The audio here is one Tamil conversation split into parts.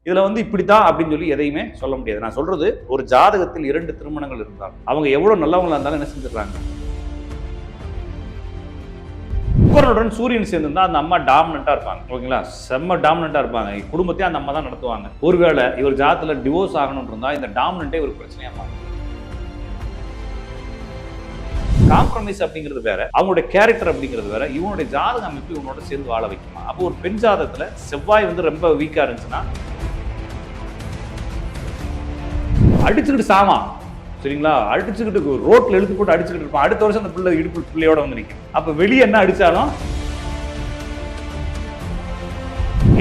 இதுல வந்து இப்படித்தான் அப்படின்னு சொல்லி எதையுமே சொல்ல முடியாது. நான் சொல்றது, ஒரு ஜாதகத்தில் 2 திருமணங்கள் இருந்தால் அவங்க எவ்வளவு நல்லவங்களா இருந்தாலும் என்ன செஞ்சிடறாங்க, சுக்கிரனுடன் சூரியன் சேர்ந்திருந்தா அந்த அம்மா டாமினண்டா இருப்பாங்க. ஓகேங்களா, செம்ம டாமினண்டா இருப்பாங்க. குடும்பத்தையும் அந்த அம்மா தான் நடத்துவாங்க. ஒருவேளை இவர் ஜாதகத்துல டிவோர்ஸ் ஆகணும்னு இருந்தா இந்த டாமினண்டே ஒரு பிரச்சனையா மாறும். காம்ப்ரமைஸ் அப்படிங்கிறது வேற, அவங்களுடைய கேரக்டர் அப்படிங்கிறது வேற. இவனுடைய ஜாதக அமைப்பு இவனோட சேர்ந்து வாழ வைக்குமா? அப்போ ஒரு பெண் ஜாதகத்துல செவ்வாய் வந்து ரொம்ப வீக்கா இருந்துச்சுன்னா அடிச்சுக்கிட்டு சாமா, சரிங்களா, அடிச்சுக்கிட்டு ரோட்ல இழுத்து போட்டு அடிச்சுக்கிட்டு இருப்பான். அடுத்த வருஷம் அந்த பிள்ளை இடுப்பு பிள்ளையோட வந்து நிற்கும். அப்ப வெளியே என்ன அடிச்சாலும்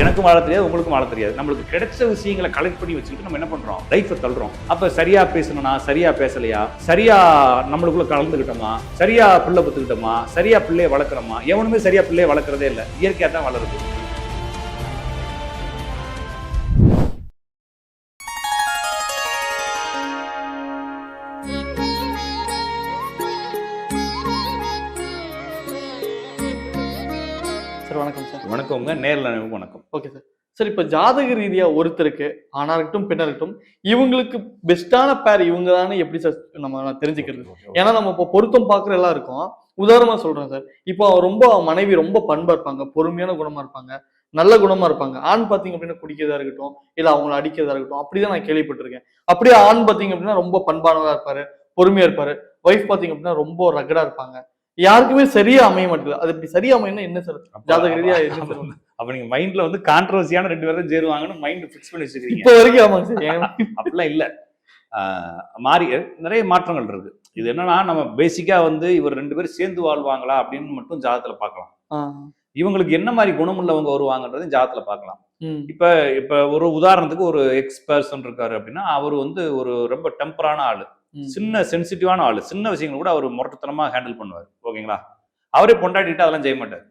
எனக்கும் வாழ தெரியாது, உங்களுக்கும் வாழ தெரியாது. நம்மளுக்கு கிடைச்ச விஷயங்களை கலெக்ட் பண்ணி வச்சுக்கிட்டு நம்ம என்ன பண்றோம், லைஃபை தள்ளுறோம். அப்ப சரியா பேசணும்னா, சரியா பேசலையா, சரியா நம்மளுக்குள்ள கலந்துக்கிட்டோமா, சரியா பிள்ளை பத்துக்கிட்டோமா, சரியா பிள்ளைய வளர்க்குறோமா? எவனுமே சரியா பிள்ளைய வளர்க்குறதே இல்லை, இயற்கையா தான் வளருது. வணக்கம் சார். வணக்கம்ங்க, நேர்ல வணக்கம். Okay sir. சார், இப்போ ஜாதக ரீதியா ஒருத்தருக்கு, ஆணா இருக்கட்டும் பெண்ணா இருக்கட்டும், இவங்களுக்கு பெஸ்டான பேர் இவங்க தானே எப்படி சார் நம்ம தெரிஞ்சுக்கிறது? ஏன்னா நம்ம இப்போ பொருத்தம் பார்க்குற எல்லாம் இருக்கும். உதாரணமா சொல்றேன் சார், இப்போ ரொம்ப மனைவி ரொம்ப பண்பா இருப்பாங்க, பொறுமையான குணமா இருப்பாங்க, நல்ல குணமா இருப்பாங்க. ஆண் பார்த்தீங்க அப்படின்னா குடிக்கிறதா இருக்கட்டும், இல்லை அவங்களை அடிக்கிறதா இருக்கட்டும், அப்படிதான் நான் கேள்விப்பட்டிருக்கேன். அப்படியே ஆண் பார்த்தீங்க அப்படின்னா ரொம்ப பண்பானதா இருப்பாரு, பொறுமையா இருப்பாரு. ஒய்ஃப் பார்த்தீங்க அப்படின்னா ரொம்ப ரகடா இருப்பாங்க. யாருக்குமே சரியா அமைய மாட்டேங்குது. அது இப்படி சரியா அமையனா என்ன சார் ஜாதக ரீதியா? அப்ப நீங்க மைண்ட்ல வந்து கான்ட்ரோவர்சியான 2 பேரும் சேருவாங்கன்னு மைண்ட் ஃபிக்ஸ் பண்ணி வச்சிருக்கீங்க. இப்போ வரைக்கும் ஆமாங்க சார். அப்படிலாம் இல்ல, மாறி நிறைய மாற்றங்கள் இருக்கு. இது என்னன்னா, நம்ம பேசிக்கா வந்து இவர் 2 பேரும் சேர்ந்து வாழ்வாங்களா அப்படின்னு மட்டும் ஜாதகத்துல பார்க்கலாம். இவங்களுக்கு என்ன மாதிரி குணமுள்ளவங்க வருவாங்கன்றதையும் ஜாதகத்துல பார்க்கலாம். இப்ப ஒரு உதாரணத்துக்கு ஒரு எக்ஸ் பர்சன் இருக்காரு அப்படின்னா, அவர் வந்து ஒரு ரொம்ப டெம்பரான ஆளு, சின்ன சென்சிட்டிவான ஆளு. சின்ன விஷயங்கள் கூட அவர் முரட்டுத்தனமா ஹேண்டில் பண்ணுவார். ஓகேங்களா, அவரே பொண்டாட்டிட்டு அதெல்லாம் செய்ய மாட்டார்.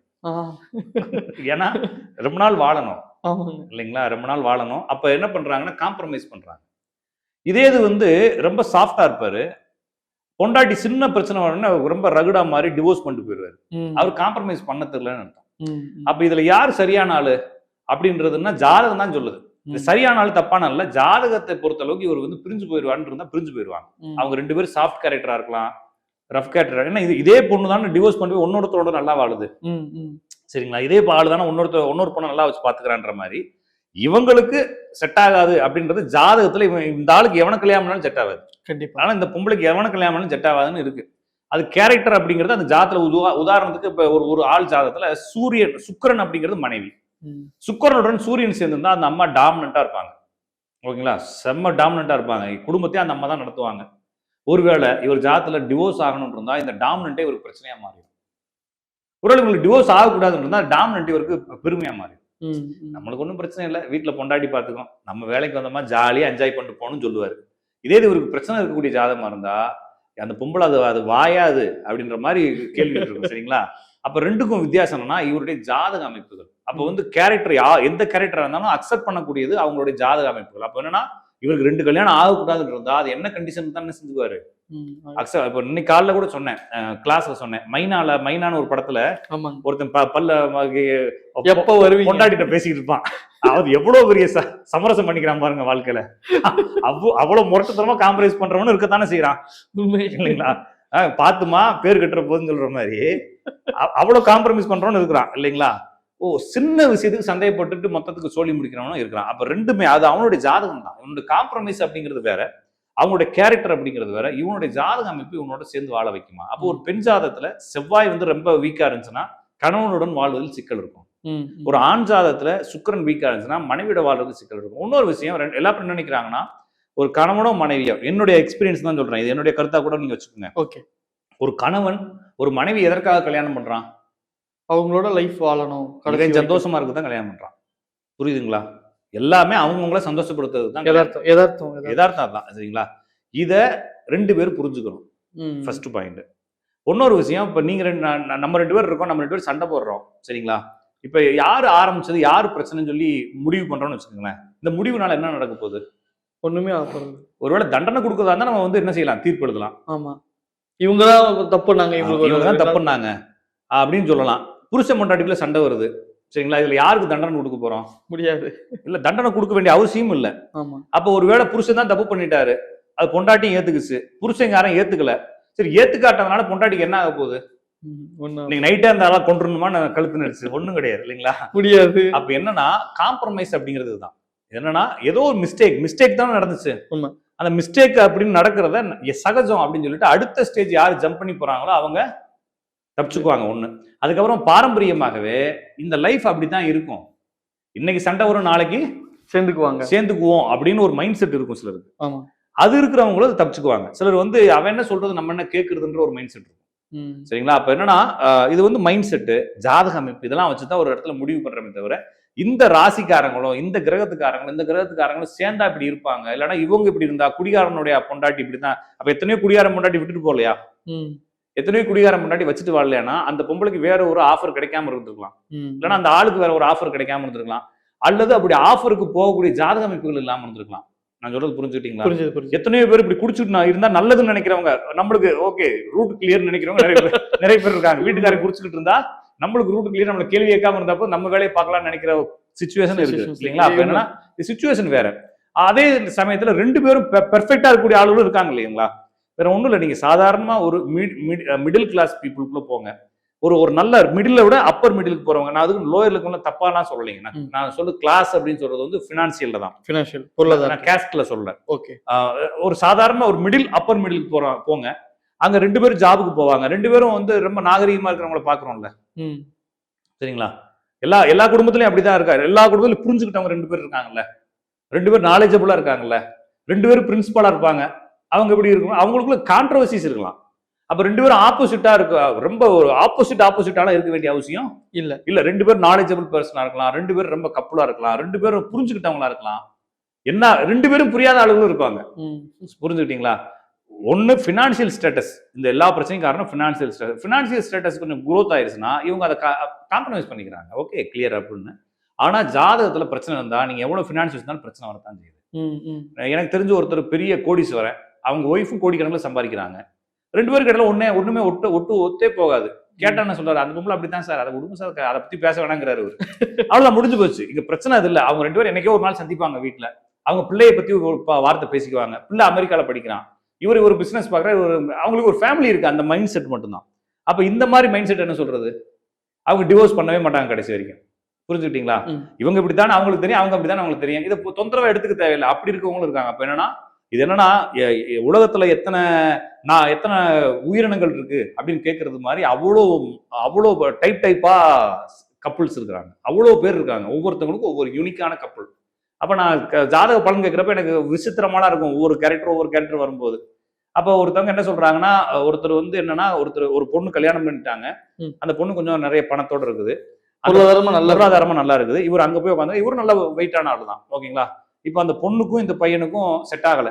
ஏன்னா ரொம்ப நாள் வாழணும் இல்லைங்களா, ரொம்ப நாள் வாழணும். அப்ப என்ன பண்றாங்கன்னா காம்ப்ரமைஸ் பண்றாங்க. இதே இது வந்து ரொம்ப சாஃப்டா இருப்பாரு, பொண்டாட்டி சின்ன பிரச்சனை வரணும்னா ரொம்ப ரகுடா மாதிரி டிவோர்ஸ் பண்ணிட்டு போயிடுவாரு. அவர் காம்ப்ரமைஸ் பண்ண தெரியலன்னு அர்த்தம். அப்ப இதுல யார் சரியான ஆளு அப்படின்றதுன்னா ஜாதகம் தான் சொல்லுது. சரியான ஆள் தப்பான ஆள், ஜாதகத்தை பொறுத்த அளவுக்கு இவர் வந்து பிரிஞ்சு போயிடுவான்னு இருந்தா பிரிஞ்சு போயிடுவாங்க. அவங்க 2 பேரும் சாஃப்ட் கேரக்டரா இருக்கலாம், ரஃப் கேரக்டர். ஏன்னா இதே பொண்ணு தானே டிவோர்ஸ் பண்ணி ஒன்னொருத்தரோட நல்லா வாழுது, சரிங்களா. இதே ஆளு தானே இன்னொரு பொண்ணை நல்லா வச்சு பாத்துக்கிறான்ற மாதிரி இவங்களுக்கு செட் ஆகாது அப்படின்றது ஜாதகத்துல. இந்த ஆளுக்கு எவனை கல்யாணம் பண்ணாலும் செட் ஆகாது கண்டிப்பா. ஆனா இந்த பொம்பளைக்கு எவனை கல்யாணம் பண்ணாலும் செட் ஆகாதுன்னு இருக்கு. அது கேரக்டர் அப்படிங்கிறது அந்த ஜாதகத்துல. உதாரணத்துக்கு இப்ப ஒரு ஆள் ஜாதகத்துல சுக்கிரன் அப்படிங்கிறது மனைவி, சுக்கிரனுடன் சூரியன் சேர்ந்திருந்தா அந்த அம்மா டாமினண்டா இருப்பாங்க. ஓகேங்களா, செம்ம டாமினண்டா இருப்பாங்க. குடும்பத்தையும் அந்த அம்மா தான் நடத்துவாங்க. ஒருவேளை இவர் ஜாதகத்துல டிவோர்ஸ் ஆகணும்னு இருந்தா இந்த டாமினண்டே ஒரு பிரச்சனையா மாறிடும். ஒருவேளை உங்களுக்கு டிவோர்ஸ் ஆகக்கூடாதுன்னு இருந்தா டாமினண்ட் இவருக்கு பெருமையா மாறிடும். நம்மளுக்கு ஒன்றும் பிரச்சனை இல்லை, வீட்டுல பொண்டாட்டி பார்த்துக்கோம், நம்ம வேலைக்கு வந்தோமா ஜாலியா என்ஜாய் பண்ணிட்டு போகணும்னு சொல்லுவாரு. இதே இவருக்கு பிரச்சனை இருக்கக்கூடிய ஜாதகமா இருந்தா அந்த பொம்பளை அது வாயாது அப்படின்ற மாதிரி கேள்வி இருக்கும், சரிங்களா. அப்ப 2க்கும் வித்தியாசம் என்னன்னா இவருடைய ஜாதக அமைப்புகள். அப்ப வந்து கேரக்டர் எந்த கேரக்டரா இருந்தாலும் அக்செப்ட் பண்ணக்கூடியது அவங்களுடைய ஜாதக அமைப்புகள். அப்ப என்னன்னா இவருக்கு 2 கல்யாணம் ஆகக்கூடாதுன்னு இருந்தா அது என்ன கண்டிஷன் தான் செஞ்சுக்குவாரு, அக்செப்ட். இப்ப இன்னைக்கு காலைல கூட சொன்னேன், கிளாஸ்ல சொன்னேன், மைனான ஒரு படத்துல ஒருத்தன் பல்ல கொண்டாடிட்ட பேசிக்கிட்டு இருப்பான். அது எவ்வளவு பெரிய சமரசம் பண்ணிக்கிறான் பாருங்க வாழ்க்கையில. அவ்வளவு முரட்டுத்தனமா காம்ப்ரமைஸ் பண்றவனு இருக்கத்தானே செய்யறான் இல்லைங்களா. பாத்துமா பேர் கட்டுற போதுன்னு சொல்ற மாதிரி அவ்வளவு காம்ப்ரமைஸ் பண்றவனு இருக்கிறான் இல்லைங்களா. சின்ன விஷயத்துக்கு சந்தேகப்பட்டுட்டு மொத்தத்துக்கு சொல்லி முடிக்கிறவனும் இருக்கிறான். அப்ப 2மே அது அவனுடைய ஜாதகம் தான். இவனுடைய காம்ப்ரமைஸ் அப்படிங்கிறது வேற, அவங்களுடைய கேரக்டர் அப்படிங்கிறது வேற. இவனுடைய ஜாதக அமைப்பு இவனோட சேர்ந்து வாழ வைக்குமா? அப்போ ஒரு பெண் ஜாதகத்துல செவ்வாய் வந்து ரொம்ப வீக்கா இருந்துச்சுன்னா கணவனுடன் வாழ்வதில் சிக்கல் இருக்கும். ஒரு ஆண் ஜாதகத்துல சுக்கிரன் வீக்கா இருந்துச்சுன்னா மனைவியோட வாழ்றது சிக்கல் இருக்கும். இன்னொரு விஷயம், எல்லாரும் என்ன நினைக்கிறாங்கன்னா, ஒரு கணவனோ மனைவியோ, என்னுடைய எக்ஸ்பீரியன்ஸ் தான் சொல்றேன், இது என்னுடைய கருத்தா கூட நீங்க வச்சுக்கோங்க. ஓகே, ஒரு கணவன் ஒரு மனைவி எதற்காக கல்யாணம் பண்றான்? அவங்களோட லைஃப் வாழணும், சந்தோஷமா இருக்குதான் கல்யாணம் பண்றான். புரியுதுங்களா? எல்லாமே அவங்கவுங்கள சந்தோஷப்படுத்துறது தான் யதார்த்தம் தான், சரிங்களா. இத 2 பேரும் புரிஞ்சுக்கணும், ஃபர்ஸ்ட் பாயிண்ட். இன்னொரு விஷயம், இப்ப நீங்க நம்ம 2 பேர் இருக்கோம், நம்ம 2 பேரும் சண்டை போடுறோம், சரிங்களா. இப்ப யாரு ஆரம்பிச்சது, யாரு பிரச்சனைன்னு சொல்லி முடிவு பண்றோம்னு வச்சுக்கோங்களேன். இந்த முடிவுனால என்ன நடக்க போகுது? ஒண்ணுமே ஆகப்போறது. ஒருவேளை தண்டனை கொடுக்கறதா இருந்தா நம்ம வந்து என்ன செய்யலாம், தீர்ப்பு எழுதலாம். ஆமா, இவங்கதான் தப்புனாங்க, இவங்க தான் தப்புனாங்க அப்படின்னு சொல்லலாம். புருஷன் பொண்டாட்டிக்குள்ள சண்டை வருது, சரிங்களா? இதுல யாருக்கு தண்டனை கொடுக்க போறோம்? முடியாது. இல்ல தண்டனை கொடுக்க வேண்டிய அவசியமும் இல்ல. ஆமா. அப்ப ஒருவேளை புருஷன் தான் தப்பு பண்ணிட்டாரு, அது பொண்டாட்டியும் ஏத்துக்குச்சு, புருஷன் யாரும் ஏத்துக்கல, சரி ஏத்துக்காட்டதுனால பொண்டாட்டிக்கு என்ன ஆக போகுது? இன்னைக்கு நைட்டா இருந்தாலும் கொண்டுணுமா கழுத்து நடிச்சு ஒண்ணும் கிடையாது இல்லைங்களா? முடியாது. அப்ப என்னன்னா காம்ப்ரமைஸ் அப்படிங்கிறது தான். என்னன்னா ஏதோ ஒரு மிஸ்டேக் தான் நடந்துச்சு. அந்த மிஸ்டேக் அப்படின்னு நடக்கிறத சகஜம் அப்படின்னு சொல்லிட்டு அடுத்த ஸ்டேஜ் யாரு ஜம்ப் பண்ணி போறாங்களோ அவங்க தப்பிச்சுக்குவாங்க ஒண்ணு. அதுக்கப்புறம் பாரம்பரியமாகவே இந்த லைஃப் அப்படித்தான் இருக்கும். இன்னைக்கு சண்டை வரும், நாளைக்கு சேர்ந்துக்குவோம் அப்படின்னு ஒரு மைண்ட் செட் இருக்கும் சிலருக்கு. அது இருக்கிறவங்களும் தப்பிச்சுக்குவாங்க. சிலர் வந்து அவன் என்ன சொல்றது நம்ம என்ன கேட்கறதுன்ற ஒரு மைண்ட் செட் இருக்கும். சரிங்களா? அப்ப என்னன்னா இது வந்து மைண்ட் செட்டு, ஜாதக அமைப்பு இதெல்லாம் வச்சுதான் ஒரு இடத்துல முடிவு பண்றமே தவிர இந்த ராசிக்காரங்களும் இந்த கிரகத்துக்காரங்களும் சேர்ந்தா இப்படி இருப்பாங்க, இல்லைன்னா இவங்க இப்படி இருந்தா குடிகாரனுடைய பொண்டாட்டி இப்படிதான். அப்ப எத்தனையோ குடிகாரன் பொண்டாட்டி விட்டுட்டு போகலையா? எத்தனையோ குடிகாரன் பொண்டாட்டி வச்சுட்டு வரலையானா அந்த பொம்பளைக்கு வேற ஒரு ஆஃபர் கிடைக்காம இருந்திருக்கலாம், இல்லைன்னா அந்த ஆளுக்கு வேற ஒரு ஆஃபர் கிடைக்காம இருந்திருக்கலாம், அல்லது அப்படி ஆஃபருக்கு போகக்கூடிய ஜாதக அமைப்புகள் இல்லாம இருந்திருக்கலாம். நான் சொல்றது புரிஞ்சுக்கிட்டீங்களா? எத்தனையோ பேர் இப்படி குடிச்சுட்டு இருந்தா நல்லதுன்னு நினைக்கிறவங்க, நம்மளுக்கு ஓகே ரூட் கிளியர் நினைக்கிறவங்க நிறைய பேர் இருக்காங்க. வீட்டுக்காரர் குடிச்சுக்கிட்டு இருந்தா நம்மளுக்கு ரூட் கிளியர், நம்மள கேள்வி கேட்காம இருந்தப்போ நம்ம வேலையை பார்க்கலாம்னு நினைக்கிற சிச்சுவேஷன் இருக்கு இல்லைங்களா? அப்ப என்னன்னா சிச்சுவேஷன் வேற. அதே சமயத்துல ரெண்டு பேரும் பெர்ஃபெக்டா இருக்கக்கூடிய ஆளுகளும் இருக்காங்க இல்லைங்களா? வேற ஒண்ணும் இல்லை, நீங்க சாதாரணமா ஒரு மிடில் கிளாஸ் பீப்புளுக்குள்ள போங்க, ஒரு நல்ல மிடில விட அப்பர் மிடிலுக்கு போறவங்க, நான் அதுக்கு லோயர்ல தப்பாலாம் சொல்லலைங்க. நான் சொல்ல கிளாஸ் அப்படின்னு சொல்றது வந்து பினான்சியல்ல தான், பினான்சியல் பொருளாதார கேஸ்ட்ல சொல்றேன். ஓகே, ஒரு சாதாரண ஒரு மிடில் அப்பர் மிடிலுக்கு போங்க, அங்க ரெண்டு பேரும் ஜாபுக்கு போவாங்க, ரெண்டு பேரும் வந்து ரொம்ப நாகரீகமா இருக்கிறவங்கள பாக்குறோம்ல. சரிங்களா? எல்லா குடும்பத்திலயும் அப்படிதான் இருக்காரு. எல்லா குடும்பத்திலும் புரிஞ்சுக்கிட்டவங்க ரெண்டு பேர் இருக்காங்கல்ல, ரெண்டு பேரும் நாலேஜபிளா இருக்காங்கல்ல, ரெண்டு பேரும் பிரின்சிபலா இருப்பாங்க. அவங்க எப்படி இருக்கும், அவங்களுக்குள்ள கான்ட்ரவர்சிஸ் இருக்கலாம். அப்ப ரெண்டு பேரும் ஆப்போசிட்டா இருக்கு, ரொம்ப ஒரு ஆப்போசிட்டால இருக்க வேண்டிய அவசியம் இல்ல. ரெண்டு பேரும் நாலேஜபிள் பர்சனா இருக்கலாம், ரெண்டு பேரும் ரொம்ப கப்புலா இருக்கலாம், ரெண்டு பேரும் புரிஞ்சுக்கிட்டவங்களா இருக்கலாம். என்ன ரெண்டு பேரும் புரியாத ஆளுகளும் இருப்பாங்க. புரிஞ்சுக்கிட்டீங்களா? ஒன்னு பினான்சியல் ஸ்டேட்டஸ், இந்த எல்லா பிரச்சனையும் காரணம் பினான்சியல் ஸ்டேட்டஸ் கொஞ்சம் குரோத் ஆயிருச்சுன்னா இவங்க அதை காம்ப்ரமைஸ் பண்ணிக்கிறாங்க. ஓகே கிளியர் அப்படின்னு. ஆனா ஜாதகத்துல பிரச்சனை இருந்தா நீங்க எவ்வளவு பினான்சியல் இருந்தாலும் பிரச்சனை வரத்தான் செய்யுது. எனக்கு தெரிஞ்ச ஒருத்தர் பெரிய கோடீஸ்வரன், அவங்க ஒய்ஃபும் கோடிக்கணக்கில் சம்பாதிக்கிறாங்க. ரெண்டு பேருக்கு இடையில ஒண்ணுமே ஒத்தே போகாது. கேட்டா என்ன சொல்றாரு, அந்த பொம்பளை அப்படித்தான் சார், அதை விடுங்க சார், அதை பத்தி பேச வேணாங்கிறாரு. அவ்வளவு முடிஞ்சு போச்சு. இங்க பிரச்சனை அது இல்ல. அவங்க ரெண்டு பேரும் என்னைக்கோ ஒரு நாள் சந்திப்பாங்க வீட்டுல, அவங்க பிள்ளைய பத்தி ஒரு வார்த்தை பேசிக்குவாங்க. பிள்ளை அமெரிக்கால படிக்கிறான், இவர் ஒரு பிசினஸ் பாக்குறாரு, அவங்களுக்கு ஒரு ஃபேமிலி இருக்கு. அந்த மைண்ட் செட் மட்டும்தான். அப்ப இந்த மாதிரி மைண்ட் செட் என்ன சொல்றது, அவங்க டிவோர்ஸ் பண்ணவே மாட்டாங்க கடைசி வரைக்கும். புரிஞ்சுக்கிட்டீங்களா? இவங்க இப்படித்தானே அவங்களுக்கு தெரியும், அவங்க அப்படித்தானே அவங்களுக்கு தெரியும். இதை தொந்தரவா எடுத்துக்க தேவையில்லை. அப்படி இருக்கவங்களும் இருக்காங்க. அப்ப என்னன்னா இது என்னன்னா உலகத்துல எத்தனை உயிரினங்கள் இருக்கு அப்படின்னு கேட்கறது மாதிரி அவ்வளோ டைப்பா கப்புள்ஸ் இருக்கிறாங்க, அவ்வளோ பேர் இருக்காங்க. ஒவ்வொருத்தவங்களுக்கும் ஒவ்வொரு யூனிக்கான கப்புள். அப்ப நான் ஜாதக பலன் கேட்கிறப்ப எனக்கு விசித்திரமான இருக்கும் ஒவ்வொரு கேரக்டர் வரும்போது. அப்ப ஒருத்தவங்க என்ன சொல்றாங்கன்னா, ஒருத்தர் வந்து என்னன்னா ஒரு பொண்ணு கல்யாணம் பண்ணிட்டாங்க, அந்த பொண்ணு கொஞ்சம் நிறைய பணத்தோட இருக்குது, பொருளாதாரமா நல்லா இருக்குது. இவர் அங்க போய் உட்காந்து, இவரும் நல்ல வெயிட்டான ஆளு தான். ஓகேங்களா? இப்ப அந்த பொண்ணுக்கும் இந்த பையனுக்கும் செட் ஆகல.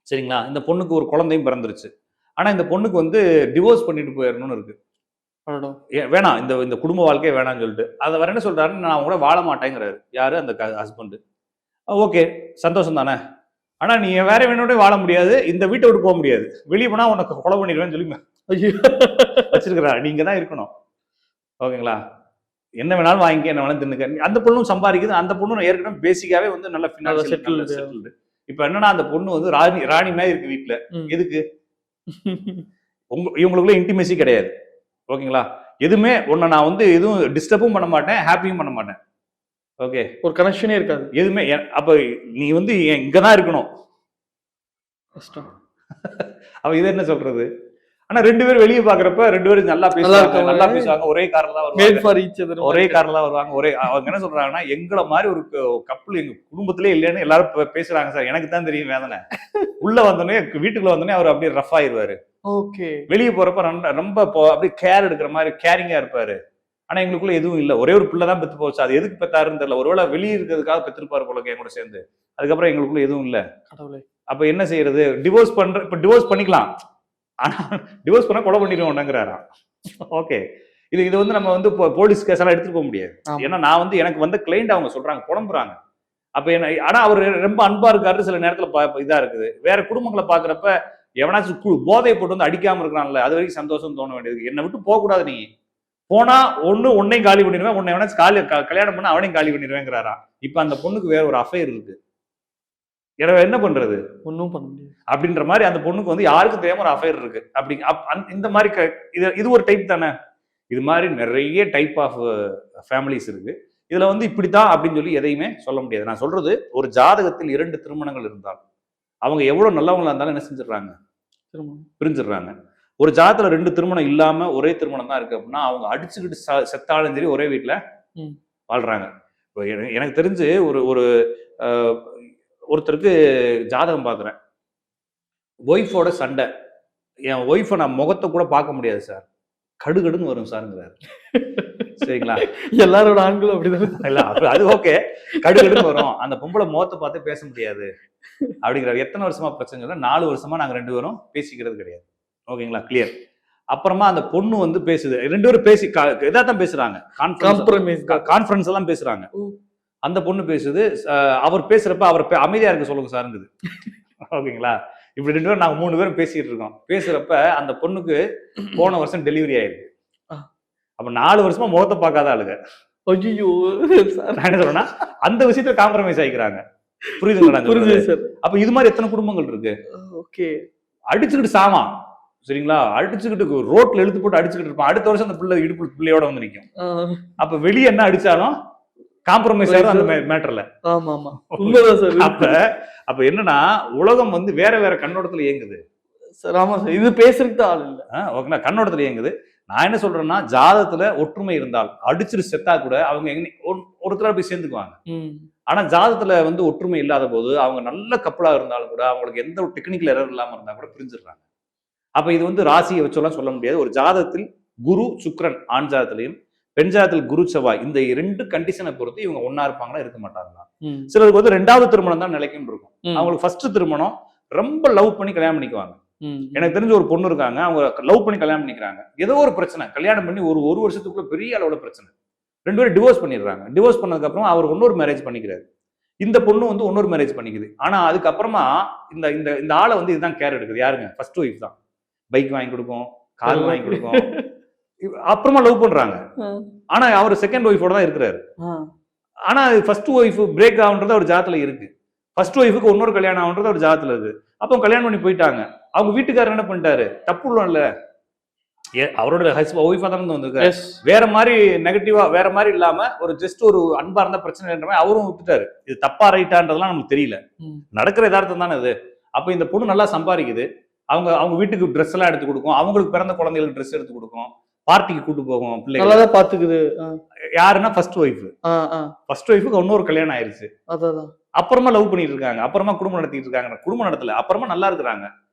சரிங்களா? இந்த பொண்ணுக்கு ஒரு குழந்தையும் பிறந்துருச்சு. ஆனா இந்த பொண்ணுக்கு வந்து டிவோர்ஸ் பண்ணிட்டு போயிடணும்னு இருக்கு. வேணாம், இந்த குடும்ப வாழ்க்கையே வேணாம்னு சொல்லிட்டு அதை வர என்ன சொல்றாரு, நான் அவங்க கூட வாழ மாட்டேங்கிறாரு. யாரு? அந்த ஹஸ்பண்ட். ஓகே சந்தோஷம் தானே, ஆனா நீ வேற வேணோட வாழ முடியாது, இந்த வீட்டை விட்டு போக முடியாது, வெளியே போனா உனக்கு கொலை பண்ணிடுவேன்னு சொல்லி வச்சிருக்கிறா. நீங்க தான் இருக்கணும். ஓகேங்களா? என்ன வேணாலும் வாங்கிக்க, என்ன வேணாலும் தின்னுக்க. அந்த பொண்ணும் சம்பாதிக்குது, அந்த பொண்ணு ஏற்கனவே பேசிக்காவே வந்து நல்ல செட்டில்டு. இப்ப என்னன்னா அந்த பொண்ணு வந்து ராணி மாதிரி இருக்கு வீட்டுல. எதுக்கு? இவங்களுக்குள்ள இன்டிமேசி கிடையாது. ஓகேங்களா? எதுவுமே ஒன்னு நான் வந்து எதுவும் டிஸ்டர்பும் பண்ண மாட்டேன், ஹாப்பியும் பண்ண மாட்டேன். ஓகே, ஒரு கனெக்ஷனே இருக்காது எதுவுமே. அப்ப நீ வந்து இங்கதான் இருக்கணும். அவ இதை என்ன சொல்றது? ஆனா ரெண்டு பேரும் வெளியே பாக்குறப்ப ரெண்டு பேரும் நல்லா பேசுவாங்க, ஒரே கார்ல தான் வருவாங்க. அவங்க என்ன சொல்றாங்கன்னா, எங்களை மாதிரி ஒரு கப்பல் எங்க குடும்பத்திலே இல்லைன்னு எல்லாரும் பேசுறாங்க சார். எனக்கு தான் தெரியும் வேதனை. உள்ள வந்தோடனே வீட்டுக்குள்ள வந்தோடனே அவர் அப்படியே ரஃப் ஆயிருவாரு. ஓகே, வெளியே போறப்ப ரொம்ப அப்படியே கேர் எடுக்கிற மாதிரி கேரிங்கா இருப்பாரு. ஆனா எங்களுக்குள்ள எதுவும் இல்ல, ஒரே ஒரு பிள்ளை தான் பெத்து போச்சு. அது எதுக்கு பெத்தாருன்னு தெரியல, ஒருவேளை வெளியே இருக்கிறதுக்காக பெற்றிருப்பாரு போல என் கூட சேர்ந்து. அதுக்கப்புறம் எங்களுக்குள்ள எதுவும் இல்ல. அப்ப என்ன செய்யறது? டிவோர்ஸ் பண்ணிக்கலாம், ஆனா டிவோர்ஸ் பண்ணா கொலை பண்ணிடுவோம்ங்கிறாராம். ஓகே, இது வந்து நம்ம வந்து போலீஸ் கேஸ் எல்லாம் எடுத்துட்டு போக முடியாது. ஏன்னா நான் வந்து எனக்கு வந்த கிளைண்ட் அவங்க சொல்றாங்க, புலம்புறாங்க. அப்ப என்ன, ஆனா அவர் ரொம்ப அன்பா இருக்காரு. சில நேரத்துல இதா இருக்குது. வேற குடும்பங்களை பாக்குறப்ப எவனாச்சும் போதையை போட்டு வந்து அடிக்காம இருக்கிறான்ல, அது வரைக்கும் சந்தோஷம் தோண வேண்டியது. என்னை விட்டு போக கூடாது, நீ போனா உன்னையும் காலி பண்ணிடுவேன், உன்னை எவனாச்சும் கல்யாணம் பண்ண அவனையும் காலி பண்ணிடுவேங்கிறாராம். இப்ப அந்த பொண்ணுக்கு வேற ஒரு அஃபைர் இருக்கு. எனவே என்ன பண்றது? ஒன்றும் பண்ண முடியாது அப்படின்ற மாதிரி அந்த பொண்ணுக்கு வந்து யாருக்கும் தெரியாம ஒரு அஃபைர் இருக்கு. அப்படி இந்த மாதிரி இது ஒரு டைப் தானே. இது மாதிரி நிறைய டைப் ஆஃப் ஃபேமிலிஸ் இருக்கு. இதுல வந்து இப்படித்தான் அப்படின்னு சொல்லி எதையுமே சொல்ல முடியாது. நான் சொல்றது, ஒரு ஜாதகத்தில் 2 திருமணங்கள் இருந்தால் அவங்க எவ்வளவு நல்லவங்களா இருந்தாலும் என்ன செஞ்சிடறாங்க? பிரிஞ்சிடுறாங்க. ஒரு ஜாதத்துல 2 திருமணம் இல்லாம ஒரே திருமணம் தான் இருக்கு அப்படின்னா அவங்க அடிச்சுக்கிட்டு செத்தாலும் சரி ஒரே வீட்டுல வாழ்றாங்க. எனக்கு தெரிஞ்சு ஒரு ஒருத்தருக்கு ஜாதகம் பாக்குறேன். ஒய்ஃபோட சண்டை, என் ஒய்ஃபை நான் முகத்தை கூட பார்க்க முடியாது சார், கடுகடுன்னு வரும் சார்ங்கிறாரு. சரிங்களா? எல்லாரோட ஆண்களும் அப்படிதான். இல்ல அது ஓகே, கடுகடுன்னு வரும், அந்த பொம்பளை முகத்தை பார்த்து பேச முடியாது அப்படிங்கிறாரு. எத்தனை வருஷமா பிரச்சனை? 4 வருஷமா நாங்க 2 பேரும் பேசிக்கிறது கிடையாது. ஓகேங்களா? கிளியர். அப்புறமா அந்த பொண்ணு வந்து பேசுது, 2 பேரும் பேசி இதான் பேசுறாங்க, கான்ஃபரன்ஸ் எல்லாம் பேசுறாங்க. அந்த பொண்ணு பேசுது, அவர் பேசுறப்ப அவர் அமைதியா இருக்க சொல்லுங்க சார்ங்குது. ஓகேங்களா? இப்படி 2 பேரும் நாங்க 3 பேரும் பேசிட்டு இருக்கோம். பேசுறப்ப அந்த பொண்ணுக்கு போன வருஷம் டெலிவரி ஆயிருக்கு. அப்ப 4 வருஷமா முகத்தை பார்க்காத ஆளுங்க. ஐயோ, நான் என்ன சொல்றேன்னா அந்த விஷயத்துல காம்ப்ரமைஸ் ஆயிக்கிறாங்க. புரியுதுங்களா? அப்ப இது மாதிரி எத்தனை குடும்பங்கள் இருக்கு. ஓகே, அடிச்சுக்கிட்டு சாமா, சரிங்களா, அடிச்சுக்கிட்டு ரோட்ல இழுத்து போட்டு அடிச்சுக்கிட்டு இருப்பான். அடுத்த வருஷம் அந்த பிள்ளை இடுப்பு பிள்ளையோட வந்து நிற்கும். அப்ப வெளியே என்ன அடிச்சாலும் காம்ப்ரமைஸ் ஆயிரும் அந்த மேட்டர்ல. அப்ப என்னன்னா உலகம் வந்து வேற வேற கண்ணோட்டத்துல இயங்குது. இது பேசுறதுக்கு ஆள் இல்ல. ஓகேங்களா? கண்ணோட்டத்துல இயங்குது. நான் என்ன சொல்றேன்னா, ஜாதகத்துல ஒற்றுமை இருந்தால் அடிச்சுட்டு செத்தா கூட அவங்க ஒருத்தர போய் சேர்ந்துக்குவாங்க. ஆனா ஜாதகத்துல வந்து ஒற்றுமை இல்லாத போது அவங்க நல்ல கப்பலா இருந்தாலும் கூட அவங்களுக்கு எந்த ஒரு டெக்னிக்கல் எரர் இல்லாம இருந்தா கூட பிரிஞ்சிடுறாங்க. அப்ப இது வந்து ராசியை வச்செல்லாம் சொல்ல முடியாது. ஒரு ஜாதகத்தில் குரு சுக்கிரன் ஆண் ஜாதகத்திலையும் பெண் ஜாதகத்தில் குரு செவ்வாய், இந்த 2 கண்டிஷனை பொறுத்து இவங்க ஒன்னா இருப்பாங்களா இருக்க மாட்டாங்களா. சிலருக்கு வந்து 2வது திருமணம் தான் நிலைக்கும் இருக்கும். அவங்களுக்கு ஃபர்ஸ்ட் திருமணம் ரொம்ப லவ் பண்ணி கல்யாணம் பண்ணிக்குவாங்க. எனக்கு தெரிஞ்ச ஒரு பொண்ணு இருக்காங்க, அவங்க லவ் பண்ணி கல்யாணம் பண்ணிக்கிறாங்க. ஏதோ ஒரு பிரச்சனை, கல்யாணம் பண்ணி ஒரு வருஷத்துக்குள்ள பெரிய அளவுல பிரச்சனை, 2 பேரும் டிவோர்ஸ் பண்ணிடுறாங்க. டிவோர்ஸ் பண்ணதுக்கு அப்புறம் அவர் இன்னொரு மேரேஜ் பண்ணிக்கிறாரு. இந்த பொண்ணு வந்து இன்னொரு மேரேஜ் பண்ணிக்குது. ஆனா அதுக்கப்புறமா இந்த இந்த ஆளை வந்து இதுதான் கேர் எடுக்குது. யாருங்க? ஃபர்ஸ்ட் ஒய்ஃப் தான். பைக் வாங்கி கொடுக்கும், கார் வாங்கி கொடுக்கும். அப்புறமா லவ் பண்றாங்க. ஆனா அவர் செகண்ட் ஒய்ஃபோட தான் இருக்கிறாரு. ஆனா ஃபர்ஸ்ட் ஒய்ஃப் பிரேக் ஆகுன்றது ஒரு ஜாதத்துல இருக்கு. ஃபர்ஸ்ட் ஒய்ஃபுக்கு இன்னொரு கல்யாணம் ஆகுன்றது ஒரு ஜாதத்துல இருக்கு. அப்போ கல்யாணம் பண்ணி போயிட்டாங்க. அவங்க வீட்டுக்காரர் என்ன பண்ணிட்டாரு? தப்பு இல்ல, அவரோட ஒய்ஃபா தான் வந்திருக்காரு. வேற மாதிரி நெகட்டிவா வேற மாதிரி இல்லாம ஒரு ஜஸ்ட் ஒரு அன்பா இருந்த பிரச்சனை மாதிரி அவரும் விட்டுட்டாரு. இது தப்பா ரைட்டான்றதுலாம் நமக்கு தெரியல, நடக்கிற யதார்த்தம் தானே அது. அப்ப இந்த பொண்ணு நல்லா சம்பாதிக்குது. அவங்க வீட்டுக்கு ட்ரெஸ் எல்லாம் எடுத்து கொடுக்கும், அவங்களுக்கு பிறந்த குழந்தைகளுக்கு ட்ரெஸ் எடுத்து கொடுக்கும், பார்ட்டிக்கு கூட்டு போகும், பிள்ளைகளை பாத்துக்குது. யாருன்னா ஃபர்ஸ்ட் ஒய்ஃப். ஃபர்ஸ்ட் ஒய்ஃபுக்கு இன்னொரு கல்யாணம் ஆயிருச்சு. அப்புறமா லவ் பண்ணிட்டு இருக்காங்க, அப்புறமா குடும்பம் நடத்திட்டு இருக்காங்க. குடும்பம் நடத்தல, அப்புறமா நல்லா இருக்கிறாங்க.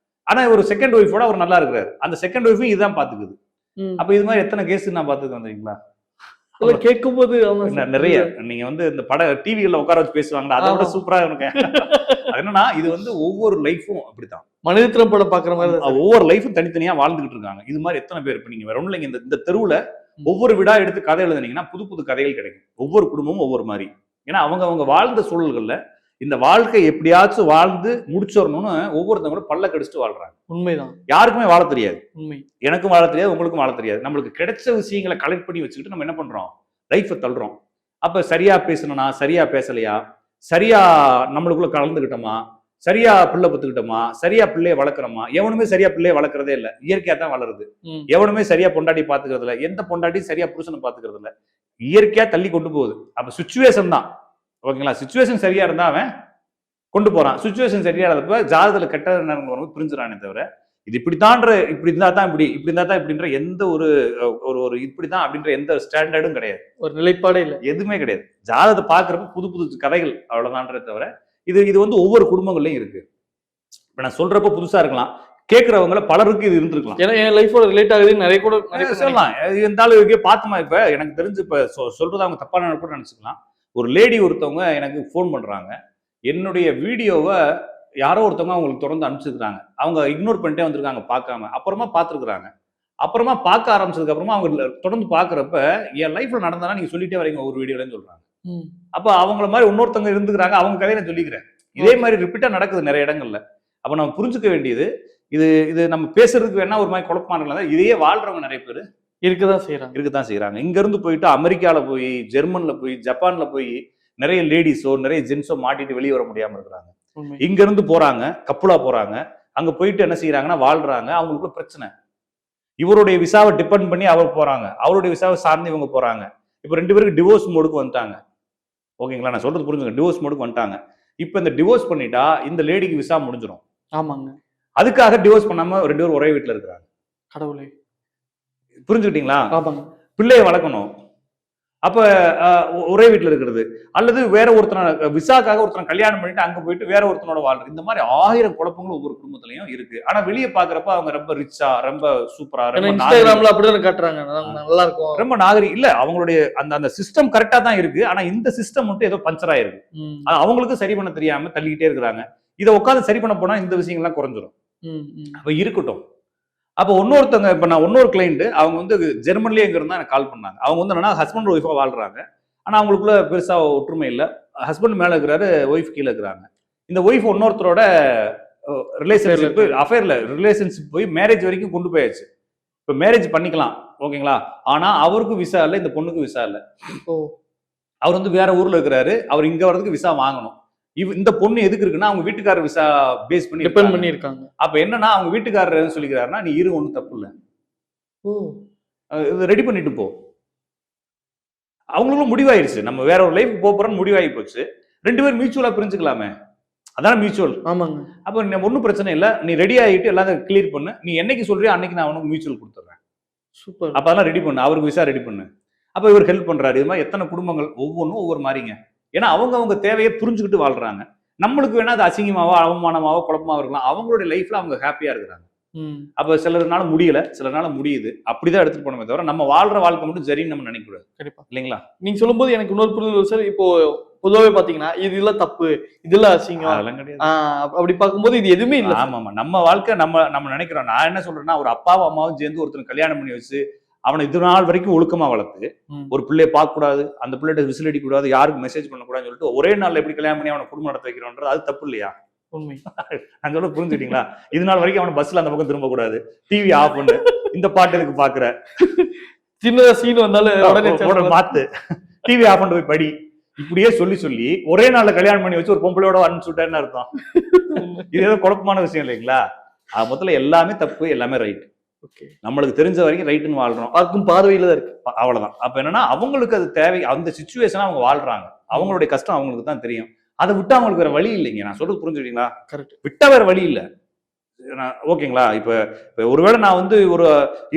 ஆனா ஒரு செகண்ட் ஒய்ஃபோட அவர் நல்லா இருக்கிறாரு. அந்த செகண்ட் ஒய்ஃபும் இதுதான் பாத்துக்குது. அப்ப இது மாதிரி எத்தனை கேஸ் நான் பாத்துக்க வந்தீங்களா? கேட்கும் போது நிறைய நீங்க வந்து இந்த பட டிவிகள்ல உட்கார வச்சு பேசுவாங்க, அதை விட சூப்பரா இருக்கேன். என்னன்னா இது வந்து ஒவ்வொரு லைஃபும் அப்படித்தான், மனிதத்திரம் படம் பாக்குற மாதிரி ஒவ்வொரு லைஃபும் தனித்தனியா வாழ்ந்துகிட்டு இருக்காங்க. இது மாதிரி எத்தனை பேர் இப்ப நீங்க வேற ஒண்ணும் இல்லைங்க, இந்த தெருவுல ஒவ்வொரு வீடா எடுத்து கதை எழுதுனீங்கன்னா புது புது கதைகள் கிடைக்கும். ஒவ்வொரு குடும்பமும் ஒவ்வொரு மாதிரி. ஏன்னா அவங்க வாழ்ந்த சூழல்கள்ல இந்த வாழ்க்கை எப்படியாச்சும் வாழ்ந்து முடிச்சிடணும்னு ஒவ்வொருத்தவங்களும் பல்ல கடிச்சிட்டு வாழ்றாங்க. உண்மைதான். யாருக்குமே வாழ தெரியாது. உண்மை. எனக்கும் வாழ தெரியாது, உங்களுக்கும் வாழ தெரியாது. நம்மளுக்கு கிடைச்ச விஷயங்களை கலெக்ட் பண்ணி வச்சுக்கிட்டு நம்ம என்ன பண்றோம்? லைஃபை தள்ளுறோம். அப்ப சரியா பேசணும்னா, சரியா பேசலையா, சரியா நம்மளுக்குள்ள கலந்துக்கிட்டோமா, சரியா பிள்ளை பத்துக்கிட்டோமா, சரியா பிள்ளைய வளர்க்குறோமா? எவனுமே சரியா பிள்ளைய வளர்க்கறதே இல்லை, இயற்கையா தான் வளருது. எவனுமே சரியா பொண்டாட்டி பாத்துக்கிறது இல்லை, எந்த பொண்டாட்டியும் சரியா புருஷனை பாத்துக்கிறது இல்லை, இயற்கையா தள்ளி கொண்டு போகுது. அப்ப சுச்சுவேஷன் தான். ஓகேங்களா? சுச்சுவேஷன் சரியா இருந்தா அவன் கொண்டு போறான். சுச்சுவேஷன் சரியா இருந்தப்ப ஜாதகத்துல கெட்ட நேரங்கள் வரும்போது பிரிஞ்சுறானே தவிர இது இப்படித்தான், இப்படி இருந்தா தான் இப்படி இருந்தா தான் இப்படின்ற எந்த ஒரு இப்படிதான் அப்படின்ற எந்த ஸ்டாண்டர்டும் கிடையாது. ஒரு நிலைப்பாடே இல்லை, எதுவுமே கிடையாது. ஜாதகத்தை பாக்குறப்ப புது புது கதைகள் அவ்வளவுதான்றே தவிர இது வந்து ஒவ்வொரு குடும்பங்கள்லயும் இருக்கு. இப்ப நான் சொல்றப்ப புதுசா இருக்கலாம், கேட்கிறவங்கள பலருக்கு இது இருந்திருக்கலாம். ஏன்னா என் லைஃபோட ரிலேட் ஆகுது நிறைய கூட சொல்லலாம். இருந்தாலும் பார்த்தோமா, இப்ப எனக்கு தெரிஞ்சு இப்ப சொல்றது அவங்க தப்பான கூட நினைச்சுக்கலாம். ஒரு லேடி ஒருத்தவங்க எனக்கு ஃபோன் பண்றாங்க, என்னுடைய வீடியோவை யாரோ ஒருத்தவங்க அவங்களுக்கு தொடர்ந்து அனுப்பிச்சிருக்காங்க. அவங்க இக்னோர் பண்ணிட்டே வந்திருக்காங்க பார்க்காம. அப்புறமா பார்த்துருக்குறாங்க. அப்புறமா பார்க்க ஆரம்பிச்சதுக்கு அப்புறமா அவங்க தொடர்ந்து பார்க்குறப்ப என் லைஃப்ல நடந்தாலும் நீங்க சொல்லிட்டே வரீங்க ஒரு வீடியோலன்னு சொல்றாங்க. அப்ப அவங்கள மாதிரி இன்னொருத்தவங்க இருந்துக்கிறாங்க, அவங்க கதையை நான் சொல்லிக்கிறேன். இதே மாதிரி ரிப்பீட்டா நடக்குது நிறைய இடங்கள்ல. அப்ப நம்ம புரிஞ்சுக்க வேண்டியது இது நம்ம பேசுறதுக்கு வேணா ஒரு மாதிரி குழப்பமான, இதையே வாழ்றவங்க நிறைய பேர் இருக்கதான் செய்யறாங்க. இருக்கத்தான் செய்யறாங்க. இங்க இருந்து போயிட்டு அமெரிக்கால போய், ஜெர்மன்ல போய், ஜப்பான்ல போய் நிறைய லேடிஸோ நிறைய ஜென்ஸோ மாட்டிட்டு வெளியே வர முடியாம இருக்கிறாங்க. உண்மை. இங்க இருந்து போறாங்க, கப்புலா போறாங்க, அங்க போயிட்டு என்ன செய்யறாங்கன்னா வாழ்றாங்க, அவங்களுக்குள்ள பிரச்சனை. இவருடைய விசாவை டிபெண்ட் பண்ணி அவர் போறாங்க, அவருடைய விசாவை சார்ந்து இவங்க போறாங்க. இப்ப 2 பேருக்கு டிவோர்ஸ் மோடுக்கு வந்துட்டாங்க. ஓகேங்களா, நான் சொல்றது புரிஞ்சுங்க. டிவோர்ஸ் மோடுக்கு வந்துட்டாங்க. இப்ப இந்த டிவோர்ஸ் பண்ணிட்டா இந்த லேடிக்கு விசா முடிஞ்சிடும். ஆமாங்க. அதுக்காக டிவோர்ஸ் பண்ணாம 2 பேரும் ஒரே வீட்டுல இருக்கிறாங்க. கடவுளே. புரிஞ்சுக்கிட்டீங்களா? ஆமாங்க. பிள்ளைய வளர்க்கணும். அப்ப ஒரே வீட்டுல இருக்கிறது, அல்லது வேற ஒருத்தனை விசாக்காக ஒருத்தனை கல்யாணம் பண்ணிட்டு அங்க போயிட்டு வேற ஒருத்தனோட வாழ்றது. இந்த மாதிரி 1000 குழப்பங்கள் ஒவ்வொரு குடும்பத்திலையும் இருக்கு. ஆனா வெளியே பாக்குறப்ப அவங்க ரொம்ப ரிச்சா, ரொம்ப சூப்பரா, ரொம்ப இன்ஸ்டாகிராம்ல அப்படிதான் காட்டுறாங்க. நல்லா இருக்கும், ரொம்ப நாகரிகம் இல்ல. அவங்களுடைய அந்த அந்த சிஸ்டம் கரெக்டா தான் இருக்கு. ஆனா இந்த சிஸ்டம் மட்டும் ஏதோ பஞ்சர் ஆயிருக்கு. அது அவங்களுக்கும் சரி பண்ண தெரியாம தள்ளிக்கிட்டே இருக்கிறாங்க. இதை உட்காந்து சரி பண்ண போனா இந்த விஷயங்கள்லாம் குறைஞ்சிரும். அப்ப இருக்கட்டும். அப்போ இன்னொருத்தவங்க, இப்ப நான் இன்னொரு கிளைண்ட், அவங்க வந்து ஜெர்மன்லயே இங்க இருந்தா எனக்கு கால் பண்ணாங்க. அவங்க வந்து என்னன்னா ஹஸ்பண்ட் ஒய்ஃபா வாழ்றாங்க. ஆனா அவங்களுக்குள்ள பெருசா ஒற்றுமை இல்ல. ஹஸ்பண்ட் மேல இருக்கிறாரு, ஒய்ஃப் கீழே இருக்கிறாங்க. இந்த ஒய்ஃப் இன்னொருத்தரோட ரிலேஷன்ஷிப், அஃபேர்ல ரிலேஷன்ஷிப் போய் மேரேஜ் வரைக்கும் கொண்டு போயாச்சு. இப்ப மேரேஜ் பண்ணிக்கலாம், ஓகேங்களா. ஆனா அவருக்கும் விசா இல்ல, இந்த பொண்ணுக்கு விசா இல்ல. அவர் வந்து வேற ஊர்ல இருக்கிறாரு, அவர் இங்க வர்றதுக்கு விசா வாங்கணும். இந்த பொண்ணு எதுக்கு இருக்குன்னா அவங்க வீட்டுக்காரர் விசா பேஸ் பண்ணி டிபெண்ட் பண்ணி இருக்காங்க. அப்ப என்னன்னா அவங்க வீட்டுக்காரர் என்ன சொல்லிக்கிறாருன்னா, நீ இரு, ஒண்ணும் தப்பு இல்ல, ரெடி பண்ணிட்டு போ. அவங்களுக்கும் முடிவாயிருச்சு, நம்ம வேற ஒரு லைஃப் போறோம்னு முடிவாகி போச்சு. 2 பேரும் மியூச்சுவலா பிரிஞ்சுக்கலாமே, அதான மியூச்சுவல். ஆமாங்க. அப்ப ஒன்னும் பிரச்சனை இல்ல, நீ ரெடி ஆகிட்டு எல்லாத்தையும் கிளியர் பண்ணு, நீ என்னைக்கு சொல்றியோ அன்னைக்கு நான் உனக்கு மியூச்சுவல் கொடுத்துறேன். சூப்பர். அப்ப அதெல்லாம் ரெடி பண்ணு, அவருக்கு விசா ரெடி பண்ணு. அப்ப இவர் ஹெல்ப் பண்றாரு. இது மாதிரி எத்தனை குடும்பங்கள் ஒவ்வொன்றும் ஒவ்வொரு மாதிரிங்க. ஏன்னா அவங்க தேவையை புரிஞ்சுக்கிட்டு வாழ்றாங்க. நம்மளுக்கு வேணா அது அசிங்கமாவோ அவமானமாவோ குழப்பமாவோ இருக்கலாம். அவங்களுடைய லைஃப்ல அவங்க ஹாப்பியா இருக்கிறாங்க. அப்ப சிலர்னால முடியல, சிலர்னால முடியுது. அப்படிதான் எடுத்துட்டு போனோமே தவிர நம்ம வாழ்ற வாழ்க்கை மட்டும் சரின்னு நம்ம நினைக்க கூடாது. கண்டிப்பா இல்லைங்களா? நீங்க சொல்லும்போது எனக்கு இன்னொரு புரிதல் சார். இப்போ பொதுவாகவே பாத்தீங்கன்னா இதெல்லாம் தப்பு, இதெல்லாம் அசிங்கம், அதெல்லாம் கிடையாது. அப்படி பார்க்கும்போது இது எதுவுமே இல்லை. ஆமா, நம்ம வாழ்க்கை நம்ம நினைக்கிறோம். நான் என்ன சொல்றேன்னா, ஒரு அப்பாவும் அம்மாவும் சேர்ந்து ஒருத்தர் கல்யாணம் பண்ணி வச்சு அவனை இது நாள் வரைக்கும் ஒழுக்கமா வளர்த்து, ஒரு பிள்ளைய பார்க்க கூடாது, அந்த பிள்ளைகிட்ட விசில் அடிக்க கூடாது, யாருக்கு மெசேஜ் பண்ணக்கூடாதுன்னு சொல்லிட்டு ஒரே நாள்ல எப்படி கல்யாணம் பண்ணி அவனை குடும்பம் நடத்த வைக்கிறோன்றது அது தப்பு இல்லையா? உண்மை. நான் சொல்ல புரிஞ்சுக்கிட்டீங்களா? இது நாள் வரைக்கும் அவனை பஸ்ல அந்த பக்கம் திரும்ப கூடாது, டிவி ஆஃப் பண்ணு, இந்த பாட்டு எதுக்கு பாக்குற, சின்னதா சீன் வந்தாலும் மாத்து, டிவி ஆஃப் பண்ணி போய் படி, இப்படியே சொல்லி ஒரே நாள்ல கல்யாணம் பண்ணி வச்சு ஒரு பொம்பளையோட அனுப்பிச்சுட்டேன்னு அர்த்தம். இது ஏதோ குழப்பமான விஷயம் இல்லைங்களா? மொத்தத்துல எல்லாமே தப்பு, எல்லாமே ரைட். நம்மளுக்கு தெரிஞ்ச வரைக்கும் ரைட்டுன்னு வாழ்றோம், பார்க்கும் பார்வையில தான் இருக்கு, அவ்வளவுதான். அப்ப என்னன்னா அவங்களுக்கு அது தேவை, அந்த சிச்சுவேஷனா அவங்க வாழ்றாங்க, அவங்களுடைய கஷ்டம் அவங்களுக்கு தான் தெரியும். அதை விட்டா அவங்களுக்கு வேற வழி இல்லைங்க. நான் சொல்றது புரிஞ்சுக்கிட்டீங்களா? கரெக்ட். விட்டா வேற வழி இல்ல. ஓகேங்களா? இப்ப ஒருவேளை நான் வந்து ஒரு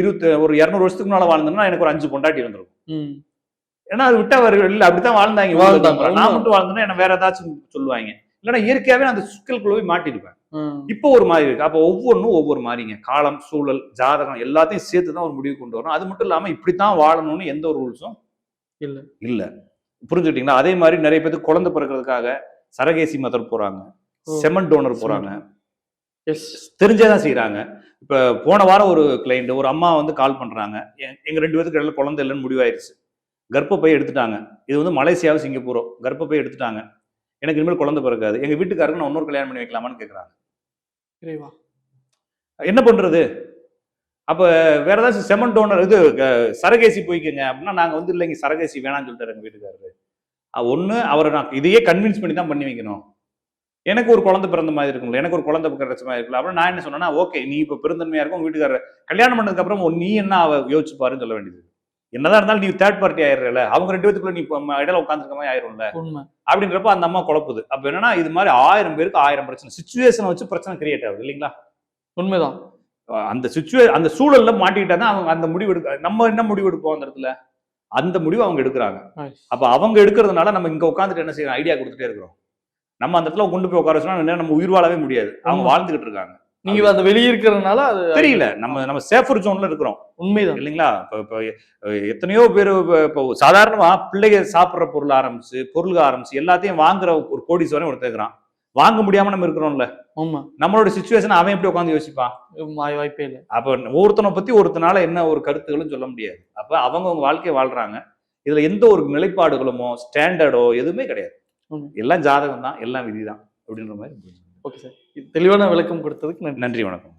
200 வருஷத்துக்கு முன்னால வாழ்ந்தேன்னா எனக்கு ஒரு 5 பொண்டாட்டி இருந்திருக்கும். ஏன்னா அது விட்டா வேற இல்ல, அப்படித்தான் வாழ்ந்தாங்க. நான் மட்டும் வாழ்ந்தேன்னா என்ன வேற ஏதாச்சும் சொல்லுவாங்க. இல்லைன்னா இயற்கையாவே அந்த சிக்கலுக்குள்ள போய் மாட்டிருப்பேன். இப்போ ஒரு மாதிரி இருக்கு. அப்ப ஒவ்வொன்றும் ஒவ்வொரு மாதிரிங்க. காலம், சூழல், ஜாதகம் எல்லாத்தையும் சேர்த்துதான் ஒரு முடிவு கொண்டு வரணும். அது மட்டும் இல்லாம இப்படித்தான் வாழணும்னு எந்த ஒரு ரூல்ஸும் இல்ல. புரிஞ்சுக்கிட்டீங்களா? அதே மாதிரி நிறைய பேருக்கு குழந்தை பிறக்கிறதுக்காக சரகேசி மெத்தட் போறாங்க, செமன் டோனர் போறாங்க, தெரிஞ்சேதான் செய்யறாங்க. இப்ப போன வாரம் ஒரு கிளைண்ட், ஒரு அம்மா வந்து கால் பண்றாங்க, எங்க 2 பேருக்கு இடையில குழந்தை இல்லைன்னு முடிவாயிருச்சு, கர்ப்பப்பை எடுத்துட்டாங்க. இது வந்து மலேசியாவோ சிங்கப்பூரோ, கர்ப்பப்பை எடுத்துட்டாங்க, எனக்கு இனிமேல் குழந்தை பிறக்காது, எங்க வீட்டுக்காரருக்கு நான் இன்னொரு கல்யாணம் பண்ணி வைக்கலாமான்னு கேட்கறாங்க. என்ன பண்றது? அப்ப வேற ஏதாச்சும் செமன் டோனர் இது சரகேசி போய்க்குங்க அப்படின்னா, நாங்க வந்து இல்லைங்க சரகேசி வேணாம்னு சொல்லிட்டாரு எங்க வீட்டுக்காரரு. ஒண்ணு அவரை நான் இதையே கன்வின்ஸ் பண்ணி தான் பண்ணி வைக்கணும், எனக்கு ஒரு குழந்தை பிறந்த மாதிரி இருக்கும்ல, எனக்கு ஒரு குழந்தை கிடைச்ச மாதிரி இருக்குல்ல. அப்புறம் நான் என்ன சொன்னேன்னா, ஓகே நீ இப்ப பெருந்தன்மையா இருக்கும், வீட்டுக்காரர் கல்யாணம் பண்ணதுக்கு அப்புறம் நீ என்ன யோசிச்சு பாருன்னு சொல்ல வேண்டியது. என்னதான் இருந்தாலும் நீ தேர்ட் பார்ட்டி ஆயிடுறல, அவங்க 2 பேத்துக்குள்ள நீ இடையில உட்காந்துருக்க மாதிரி ஆயிரும்ல அப்படின்றப்ப அந்த அம்மா குழப்புது. அப்ப என்னன்னா இது மாதிரி 1000 பேருக்கு 1000 பிரச்சனை, சிச்சுவேஷனை வச்சு பிரச்சனை கிரியேட் ஆகுது இல்லைங்களா? உண்மைதான். அந்த சூழல்ல மாட்டிக்கிட்டா தான் அவங்க அந்த முடிவு எடுக்க, நம்ம என்ன முடிவு எடுப்போம் அந்த இடத்துல, அந்த முடிவு அவங்க எடுக்கிறாங்க. அப்ப அவங்க எடுக்கிறதுனால நம்ம இங்க உட்காந்துட்டு என்ன செய்யறோம், ஐடியா கொடுத்துட்டே இருக்கிறோம். நம்ம அந்த இடத்துல கொண்டு போய் உட்கார வச்சோம்னா நம்ம உயிர் வாழவே முடியாது, அவங்க வாழ்ந்துகிட்டு இருக்காங்க. நீங்க அந்த வெளியே இருக்கிறதுனால அது தெரியல, நம்ம சேஃபர் ஜோன்ல இருக்கிறோம். உண்மைதான் இல்லைங்களா? இப்ப எத்தனையோ பேர் இப்போ சாதாரணமா பிள்ளைங்க சாப்பிட்ற பொருளுக்கு ஆரம்பிச்சு எல்லாத்தையும் வாங்குற ஒரு கோடீஸ்வரன் ஒருத்தர் இருக்கிறான், வாங்க முடியாம நம்ம இருக்கிறோம்ல. ஆமா, நம்மளோட சிச்சுவேஷன் அவன் எப்படி உட்காந்து யோசிப்பான்? வாய்ப்பே இல்லை. அப்ப ஒருத்தனை பத்தி ஒருத்தனால என்ன ஒரு கருத்துகளும் சொல்ல முடியாது. அப்ப அவங்க வாழ்க்கையை வாழ்றாங்க. இதுல எந்த ஒரு நிலைப்பாடுகளுமோ ஸ்டாண்டர்டோ எதுவுமே கிடையாது, எல்லாம் ஜாதகம் தான், எல்லாம் விதி தான் அப்படின்ற மாதிரி. ஓகே சார், தெளிவான விளக்கம் கொடுத்ததுக்கு நன்றி. வணக்கம்.